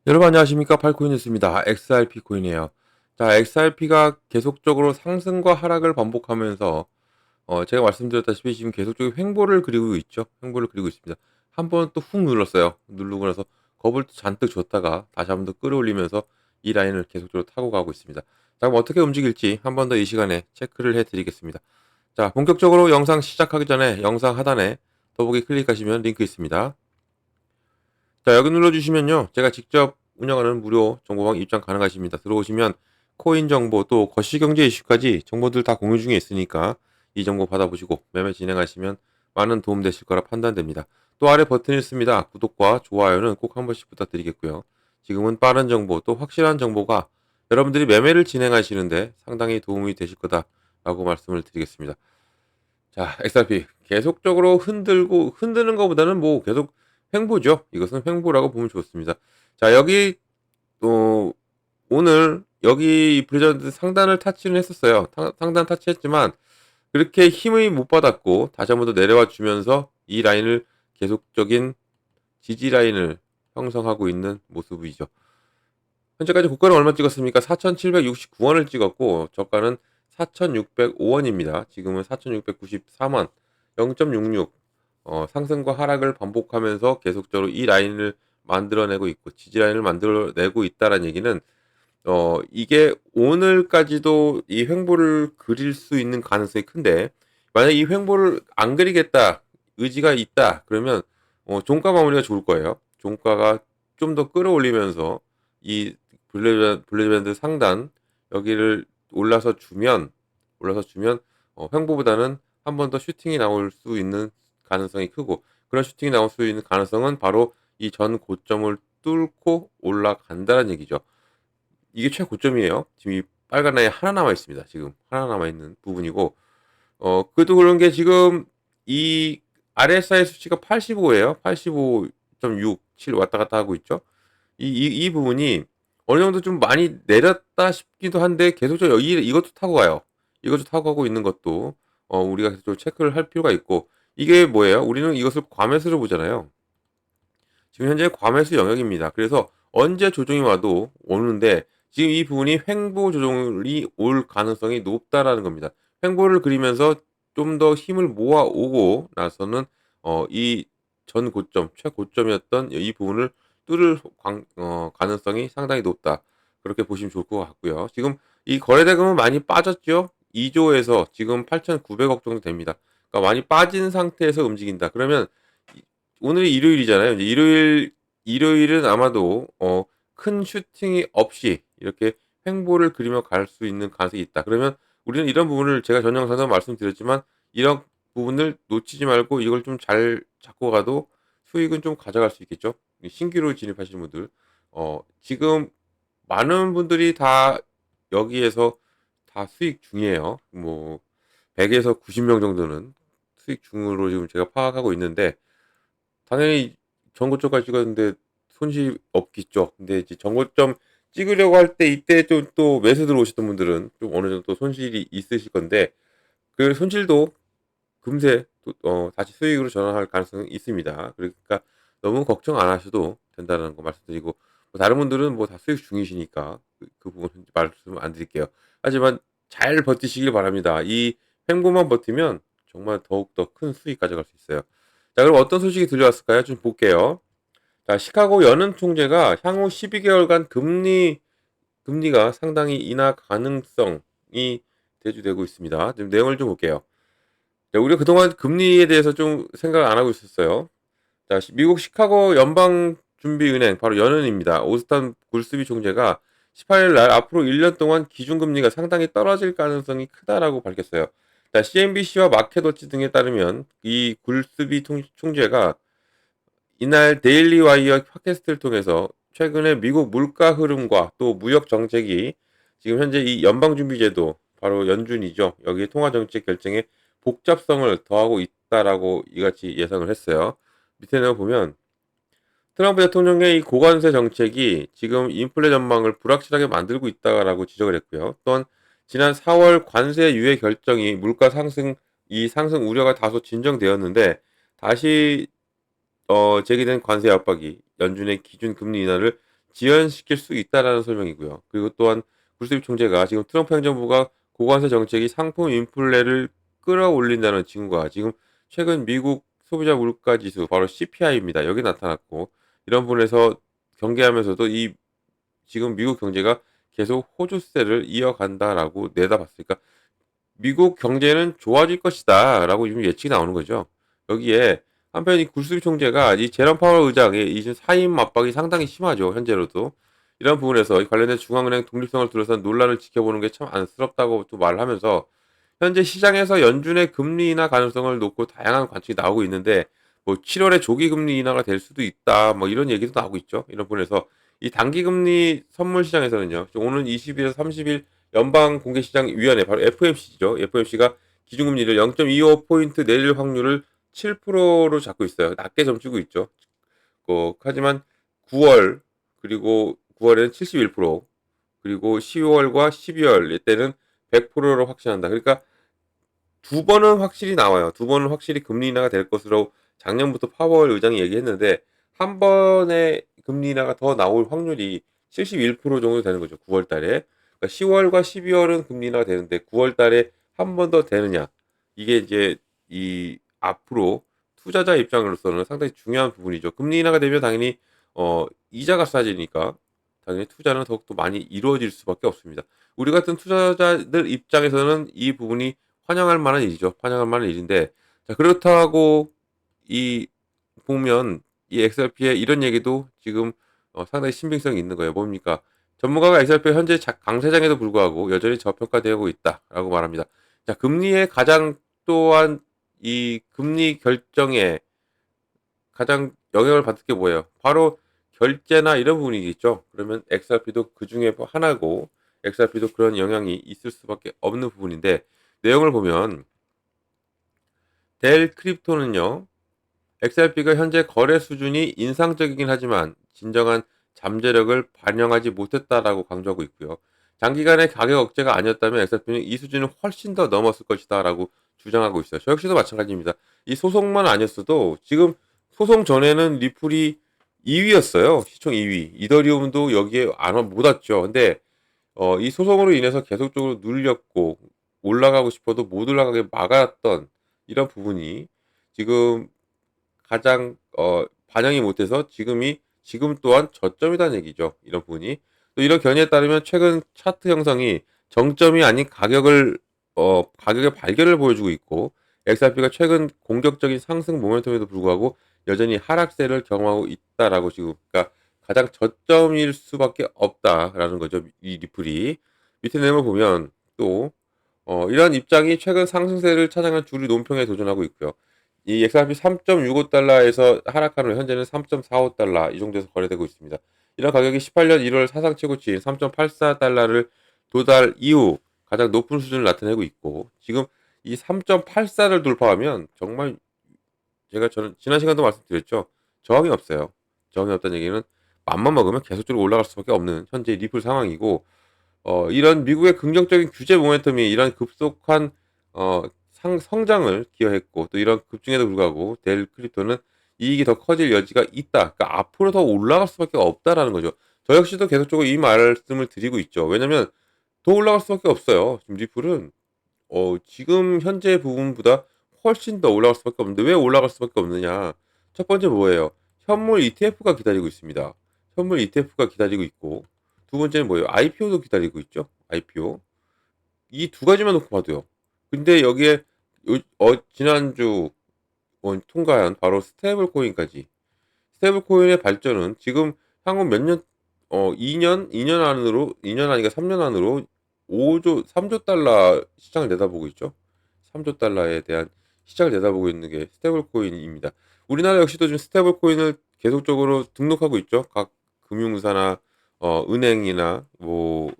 여러분 안녕하십니까? 팔코인 뉴스입니다. XRP 코인이에요. 자, XRP가 계속적으로 상승과 하락을 반복하면서 제가 말씀드렸다시피 지금 계속적으로 횡보를 그리고 있죠. 횡보를 그리고 있습니다. 한 번 또 훅 눌렀어요. 누르고 나서 겁을 또 잔뜩 줬다가 다시 한 번 더 끌어올리면서 이 라인을 계속적으로 타고 가고 있습니다. 자, 그럼 어떻게 움직일지 한 번 더 이 시간에 체크를 해드리겠습니다. 자, 본격적으로 영상 시작하기 전에 영상 하단에 더보기 클릭하시면 링크 있습니다. 자, 여기 눌러주시면요. 제가 직접 운영하는 무료 정보방 입장 가능하십니다. 들어오시면 코인 정보 또 거시경제 이슈까지 정보들 다 공유 중에 있으니까 이 정보 받아보시고 매매 진행하시면 많은 도움 되실 거라 판단됩니다. 또 아래 버튼이 있습니다. 구독과 좋아요는 꼭 한 번씩 부탁드리겠고요. 지금은 빠른 정보 또 확실한 정보가 여러분들이 매매를 진행하시는데 상당히 도움이 되실 거다라고 말씀을 드리겠습니다. 자, XRP 계속적으로 흔드는 것보다는 뭐 계속 횡보죠. 이것은 횡보라고 보면 좋습니다. 자, 여기 또 오늘 여기 브리저드 상단을 타치는 했었어요. 상단 타치했지만 그렇게 힘을 못 받았고 다시 한 번 더 내려와 주면서 이 라인을 계속적인 지지 라인을 형성하고 있는 모습이죠. 현재까지 고가는 얼마 찍었습니까? 4,769원을 찍었고 저가는 4,605원입니다. 지금은 4,694원 0.66 상승과 하락을 반복하면서 계속적으로 이 라인을 만들어내고 있고 지지 라인을 만들어내고 있다는 얘기는 이게 오늘까지도 이 횡보를 그릴 수 있는 가능성이 큰데 만약 이 횡보를 안 그리겠다 의지가 있다 그러면 종가 마무리가 좋을 거예요. 종가가 좀 더 끌어올리면서 이 블레드밴드 상단 여기를 올라서 주면 횡보보다는 한 번 더 슈팅이 나올 수 있는 가능성이 크고 그런 슈팅이 나올 수 있는 가능성은 바로 이 전 고점을 뚫고 올라간다는 얘기죠. 이게 최고점이에요. 지금 이 빨간 라인 하나 남아 있습니다. 지금 하나 남아 있는 부분이고 그래도 그런 게 지금 이 RSI 수치가 85예요. 85.6, 7 왔다 갔다 하고 있죠. 이 부분이 어느 정도 좀 많이 내렸다 싶기도 한데 계속적으로 이것도 타고 가요. 이것도 타고 가고 있는 것도 우리가 계속 체크를 할 필요가 있고 이게 뭐예요? 우리는 이것을 과매수로 보잖아요. 지금 현재 과매수 영역입니다. 그래서 언제 조정이 와도 오는데 지금 이 부분이 횡보 조정이 올 가능성이 높다라는 겁니다. 횡보를 그리면서 좀 더 힘을 모아오고 나서는 이 전 고점, 최고점이었던 이 부분을 뚫을 가능성이 상당히 높다. 그렇게 보시면 좋을 것 같고요. 지금 이 거래대금은 많이 빠졌죠. 2조에서 지금 8,900억 정도 됩니다. 그러니까 많이 빠진 상태에서 움직인다. 그러면 오늘이 일요일이잖아요. 이제 일요일은 아마도 큰 슈팅이 없이 이렇게 횡보를 그리며 갈 수 있는 가능성이 있다. 그러면 우리는 이런 부분을 제가 전 영상에서 말씀드렸지만 이런 부분을 놓치지 말고 이걸 좀 잘 잡고 가도 수익은 좀 가져갈 수 있겠죠. 신규로 진입하시는 분들 지금 많은 분들이 다 여기에서 다 수익 중이에요. 뭐 100에서 90명 정도는 수익 중으로 지금 제가 파악하고 있는데 당연히 전고점까지 찍었는데 손실이 없겠죠. 근데 이제 전고점 찍으려고 할 때 이때 좀 또 매수 들어오셨던 분들은 좀 어느 정도 손실이 있으실 건데 그 손실도 금세 또 다시 수익으로 전환할 가능성이 있습니다. 그러니까 너무 걱정 안 하셔도 된다는 거 말씀드리고 뭐 다른 분들은 뭐 다 수익 중이시니까 그 부분은 말씀 안 드릴게요. 하지만 잘 버티시길 바랍니다. 이 횡보만 버티면 정말 더욱더 큰 수익 가져갈 수 있어요. 자, 그럼 어떤 소식이 들려왔을까요? 좀 볼게요. 자, 시카고 연은 총재가 향후 12개월간 금리가 상당히 인하 가능성이 대두되고 있습니다. 지금 내용을 좀 볼게요. 자, 우리가 그동안 금리에 대해서 좀 생각 안 하고 있었어요. 자, 미국 시카고 연방준비은행 바로 연은입니다. 오스탄 굴스비 총재가 18일 날 앞으로 1년 동안 기준금리가 상당히 떨어질 가능성이 크다라고 밝혔어요. 자, CNBC와 마켓워치 등에 따르면 이 굴스비 총재가 이날 데일리 와이어 팟캐스트를 통해서 최근에 미국 물가 흐름과 또 무역 정책이 지금 현재 이 연방준비제도 바로 연준이죠. 여기 통화정책 결정에 복잡성을 더하고 있다라고 이같이 예상을 했어요. 밑에 내용 보면 트럼프 대통령의 이 고관세 정책이 지금 인플레 전망을 불확실하게 만들고 있다라고 지적을 했고요. 또한 지난 4월 관세 유예 결정이 물가 상승 이 상승 우려가 다소 진정되었는데 다시 제기된 관세 압박이 연준의 기준 금리 인하를 지연시킬 수 있다라는 설명이고요. 그리고 또한 구스립 총재가 지금 트럼프 행정부가 고관세 정책이 상품 인플레를 끌어올린다는 징후가 지금 최근 미국 소비자 물가 지수 바로 CPI입니다. 여기 나타났고 이런 부분에서 경계하면서도 이 지금 미국 경제가 계속 호주세를 이어간다라고 내다봤으니까 미국 경제는 좋아질 것이다라고 지금 예측이 나오는 거죠. 여기에 한편 이 굴스비 총재가 이 제롬 파월 의장의 이 사임 압박이 상당히 심하죠. 현재로도 이런 부분에서 관련된 중앙은행 독립성을 둘러싼 논란을 지켜보는 게 참 안쓰럽다고 또 말을 하면서 현재 시장에서 연준의 금리 인하 가능성을 놓고 다양한 관측이 나오고 있는데 뭐 7월에 조기 금리 인하가 될 수도 있다 뭐 이런 얘기도 나오고 있죠. 이런 부분에서 이 단기 금리 선물 시장에서는요. 오는 20일에서 30일 연방공개시장위원회 바로 FOMC죠. FOMC가 기준금리를 0.25포인트 내릴 확률을 7%로 잡고 있어요. 낮게 점치고 있죠. 하지만 9월 그리고 9월에는 71% 그리고 10월과 12월 이때는 100%로 확신한다. 그러니까 두 번은 확실히 나와요. 두 번은 확실히 금리 인하가 될 것으로 작년부터 파월 의장이 얘기했는데 한 번의 금리 인하가 더 나올 확률이 71% 정도 되는 거죠. 9월 달에. 그러니까 10월과 12월은 금리 인하가 되는데 9월 달에 한 번 더 되느냐. 이게 이제 이 앞으로 투자자 입장으로서는 상당히 중요한 부분이죠. 금리 인하가 되면 당연히 이자가 싸지니까 당연히 투자는 더욱더 많이 이루어질 수밖에 없습니다. 우리 같은 투자자들 입장에서는 이 부분이 환영할 만한 일이죠. 환영할 만한 일인데 자 그렇다고 이 보면 이 XRP의 이런 얘기도 지금 상당히 신빙성이 있는 거예요. 뭡니까? 전문가가 XRP 현재 강세장에도 불구하고 여전히 저평가되고 있다라고 말합니다. 자, 금리의 가장 또한 이 금리 결정에 가장 영향을 받을 게 뭐예요? 바로 결제나 이런 부분이겠죠. 그러면 XRP도 그 중에 하나고 XRP도 그런 영향이 있을 수밖에 없는 부분인데 내용을 보면 델 크립토는요. XRP가 현재 거래 수준이 인상적이긴 하지만 진정한 잠재력을 반영하지 못했다라고 강조하고 있고요. 장기간의 가격 억제가 아니었다면 XRP는 이 수준을 훨씬 더 넘었을 것이다라고 주장하고 있어요. 저 역시도 마찬가지입니다. 이 소송만 아니었어도 지금 소송 전에는 리플이 2위였어요. 시총 2위. 이더리움도 여기에 못 왔죠. 근데 이 소송으로 인해서 계속적으로 눌렸고 올라가고 싶어도 못 올라가게 막았던 이런 부분이 지금 가장 반영이 못해서 지금 또한 저점이라는 얘기죠. 이런 부분이. 또 이런 견해에 따르면 최근 차트 형성이 정점이 아닌 가격의 발견을 보여주고 있고 XRP가 최근 공격적인 상승 모멘텀에도 불구하고 여전히 하락세를 경험하고 있다라고 지금 그러니까 가장 저점일 수밖에 없다라는 거죠. 이 리플이. 밑에 내용을 보면 또 이러한 입장이 최근 상승세를 찾아간 주류 논평에 도전하고 있고요. 이 XRP 3.65달러에서 하락한 후 현재는 3.45달러 이 정도에서 거래되고 있습니다. 이런 가격이 18년 1월 사상 최고치인 3.84달러를 도달 이후 가장 높은 수준을 나타내고 있고 지금 이 3.84를 돌파하면 정말 저는 지난 시간도 말씀드렸죠. 저항이 없어요. 저항이 없다는 얘기는 맘만 먹으면 계속적으로 올라갈 수밖에 없는 현재 리플 상황이고 이런 미국의 긍정적인 규제 모멘텀이 이런 급속한 어, 성장을 기여했고 또 이런 급증에도 불구하고 델 크립토는 이익이 더 커질 여지가 있다. 그러니까 앞으로 더 올라갈 수밖에 없다라는 거죠. 저 역시도 계속적으로 이 말씀을 드리고 있죠. 왜냐면 더 올라갈 수밖에 없어요. 지금 리플은 지금 현재 부분보다 훨씬 더 올라갈 수밖에 없는데 왜 올라갈 수밖에 없느냐? 첫 번째 뭐예요? 현물 ETF가 기다리고 있습니다. 현물 ETF가 기다리고 있고 두 번째는 뭐예요? IPO도 기다리고 있죠. IPO. 이 두 가지만 놓고 봐도요. 근데 여기에 지난주 통과한 바로 스테이블 코인까지. 스테이블 코인의 발전은 지금 향후 몇 년, 2년 안으로, 2년 아니가 3년 안으로 3조 달러 시장을 내다보고 있죠. 3조 달러에 대한 시장을 내다보고 있는 게 스테이블 코인입니다. 우리나라 역시도 지금 스테이블 코인을 계속적으로 등록하고 있죠. 각 금융사나, 은행이나, 뭐,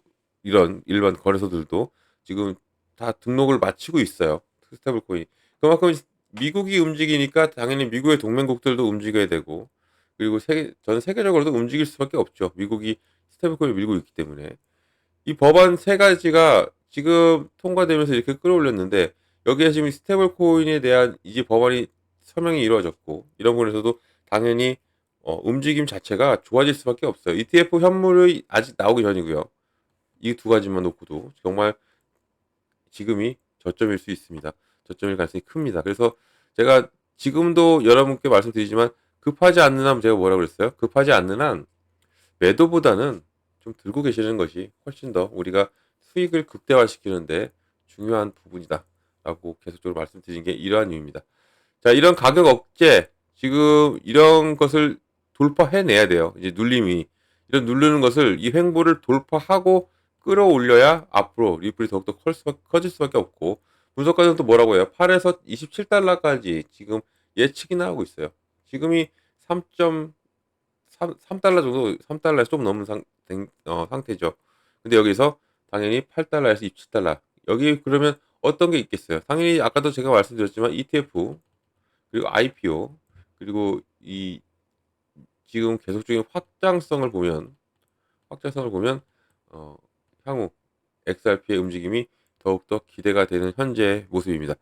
이런 일반 거래소들도 지금 다 등록을 마치고 있어요. 스테이블 코인. 그만큼 미국이 움직이니까 당연히 미국의 동맹국들도 움직여야 되고, 그리고 전 세계적으로도 움직일 수밖에 없죠. 미국이 스테이블 코인을 밀고 있기 때문에. 이 법안 세 가지가 지금 통과되면서 이렇게 끌어올렸는데 여기에 지금 스테이블 코인에 대한 이제 법안이 서명이 이루어졌고 이런 부분에서도 당연히 움직임 자체가 좋아질 수밖에 없어요. ETF 현물이 아직 나오기 전이고요. 이 두 가지만 놓고도 정말 지금이 저점일 수 있습니다. 저점일 가능성이 큽니다. 그래서 제가 지금도 여러분께 말씀드리지만 급하지 않는 한 제가 뭐라고 그랬어요? 급하지 않는 한 매도보다는 좀 들고 계시는 것이 훨씬 더 우리가 수익을 극대화시키는데 중요한 부분이다라고 계속적으로 말씀드린 게 이러한 이유입니다. 자, 이런 가격 억제 지금 이런 것을 돌파해내야 돼요. 이제 눌림이 이런 누르는 것을 이 횡보를 돌파하고 끌어올려야 앞으로 리플이 더욱더 커질 수밖에 없고 분석가들은 또 뭐라고 해요? 8에서 27달러까지 지금 예측이 나오고 있어요. 지금이 3달러 정도, 3달러에서 좀 넘는 상태죠. 근데 여기서 당연히 8달러에서 27달러. 여기 그러면 어떤 게 있겠어요? 당연히 아까도 제가 말씀드렸지만 ETF, 그리고 IPO, 그리고 이 지금 계속적인 확장성을 보면, 어, 향후 XRP의 움직임이 더욱더 기대가 되는 현재 모습입니다.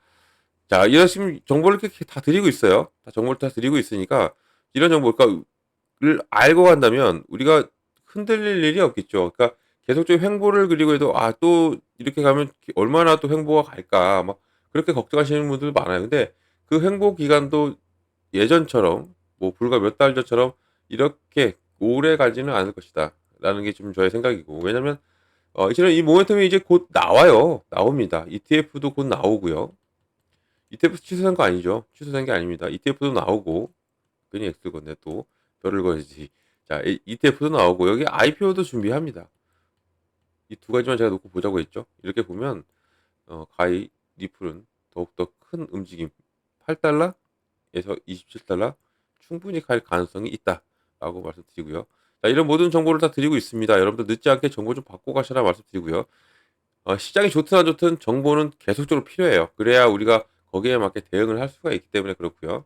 자, 이런 지금 정보를 이렇게 다 드리고 있어요. 다 정보를 다 드리고 있으니까 이런 정보를 알고 간다면 우리가 흔들릴 일이 없겠죠. 그러니까 계속적인 횡보를 그리고 해도 또 이렇게 가면 얼마나 또 횡보가 갈까 막 그렇게 걱정하시는 분들 많아요. 근데 그 횡보 기간도 예전처럼 뭐 불과 몇 달 전처럼 이렇게 오래 가지는 않을 것이다. 라는 게 좀 저의 생각이고. 왜냐면 이제는 이 모멘텀이 이제 곧 나와요. 나옵니다. ETF도 곧 나오고요. ETF 취소한 거 아니죠. 취소된 게 아닙니다. ETF도 나오고 괜히 X 건데 또 별을 거지. 자, ETF도 나오고 여기 IPO도 준비합니다. 이 두 가지만 제가 놓고 보자고 했죠. 이렇게 보면 가히 리플은 더욱더 큰 움직임 8달러에서 27달러 충분히 갈 가능성이 있다라고 말씀드리고요. 자, 이런 모든 정보를 다 드리고 있습니다. 여러분들 늦지 않게 정보 좀 받고 가시라 말씀드리고요. 시장이 좋든 안 좋든 정보는 계속적으로 필요해요. 그래야 우리가 거기에 맞게 대응을 할 수가 있기 때문에 그렇고요.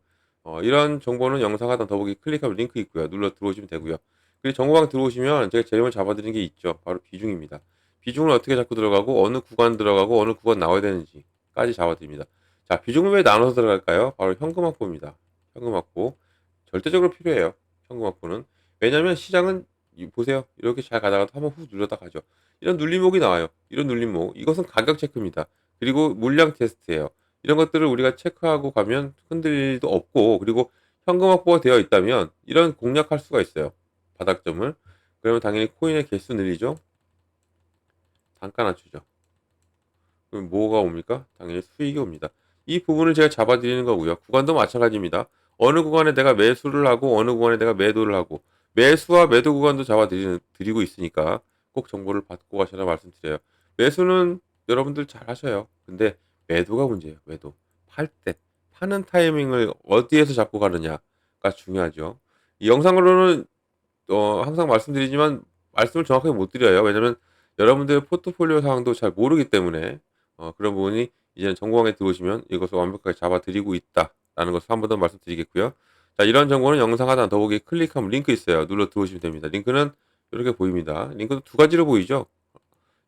이런 정보는 영상 하단 더보기 클릭하면 링크 있고요. 눌러 들어오시면 되고요. 그리고 정보방 들어오시면 제가 제일 먼저 잡아드리는 게 있죠. 바로 비중입니다. 비중을 어떻게 잡고 들어가고 어느 구간 들어가고 어느 구간 나와야 되는지까지 잡아드립니다. 자, 비중을 왜 나눠서 들어갈까요? 바로 현금 확보입니다. 현금 확보. 절대적으로 필요해요. 현금 확보는. 왜냐면 시장은 보세요. 이렇게 잘 가다가도 한번 훅 눌렀다 가죠. 이런 눌림목이 나와요. 이런 눌림목. 이것은 가격 체크입니다. 그리고 물량 테스트예요. 이런 것들을 우리가 체크하고 가면 흔들릴 일도 없고 그리고 현금 확보가 되어 있다면 이런 공략할 수가 있어요. 바닥점을. 그러면 당연히 코인의 개수 늘리죠. 단가 낮추죠. 그럼 뭐가 옵니까? 당연히 수익이 옵니다. 이 부분을 제가 잡아드리는 거고요. 구간도 마찬가지입니다. 어느 구간에 내가 매수를 하고 어느 구간에 내가 매도를 하고 매수와 매도 구간도 잡아드리고 있으니까 꼭 정보를 받고 가시라 말씀드려요. 매수는 여러분들 잘 하셔요. 근데 매도가 문제예요. 매도. 팔 때. 파는 타이밍을 어디에서 잡고 가느냐가 중요하죠. 이 영상으로는 항상 말씀드리지만 말씀을 정확하게 못 드려요. 왜냐면 여러분들의 포트폴리오 상황도 잘 모르기 때문에 그런 부분이 이제는 정보방에 들어오시면 이것을 완벽하게 잡아드리고 있다라는 것을 한 번 더 말씀드리겠고요. 자, 이런 정보는 영상 하단 더보기 클릭하면 링크 있어요. 눌러 들어오시면 됩니다. 링크는 이렇게 보입니다. 링크도 두 가지로 보이죠.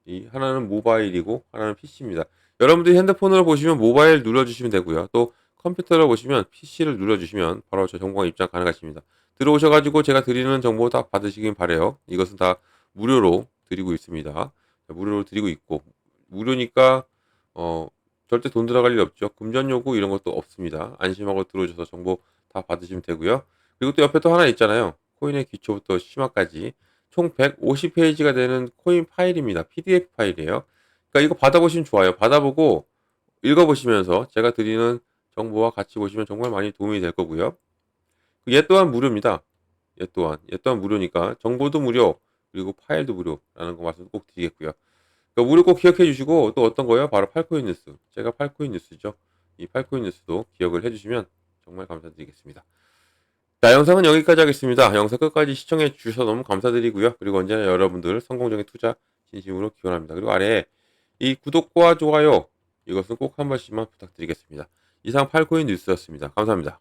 이 하나는 모바일이고 하나는 PC입니다. 여러분들이 핸드폰으로 보시면 모바일 눌러주시면 되고요. 또 컴퓨터로 보시면 PC를 눌러주시면 바로 저 정보방 입장 가능하십니다. 들어오셔가지고 제가 드리는 정보 다 받으시길 바래요. 이것은 다 무료로 드리고 있습니다. 무료로 드리고 있고 무료니까 어 절대 돈 들어갈 일 없죠. 금전 요구 이런 것도 없습니다. 안심하고 들어오셔서 정보 다 받으시면 되고요. 그리고 또 옆에 또 하나 있잖아요. 코인의 기초부터 심화까지 총 150페이지가 되는 코인 파일입니다. PDF 파일이에요. 그러니까 이거 받아보시면 좋아요. 받아보고 읽어보시면서 제가 드리는 정보와 같이 보시면 정말 많이 도움이 될 거고요. 얘 또한 무료입니다. 얘 또한 무료니까 정보도 무료, 그리고 파일도 무료라는 거 말씀 꼭 드리겠고요. 그러니까 무료 꼭 기억해 주시고 또 어떤 거요? 바로 팔코인 뉴스. 제가 팔코인 뉴스죠. 이 팔코인 뉴스도 기억을 해 주시면 정말 감사드리겠습니다. 자, 영상은 여기까지 하겠습니다. 영상 끝까지 시청해 주셔서 너무 감사드리고요. 그리고 언제나 여러분들 성공적인 투자 진심으로 기원합니다. 그리고 아래에 이 구독과 좋아요 이것은 꼭 한 번씩만 부탁드리겠습니다. 이상 팔코인 뉴스였습니다. 감사합니다.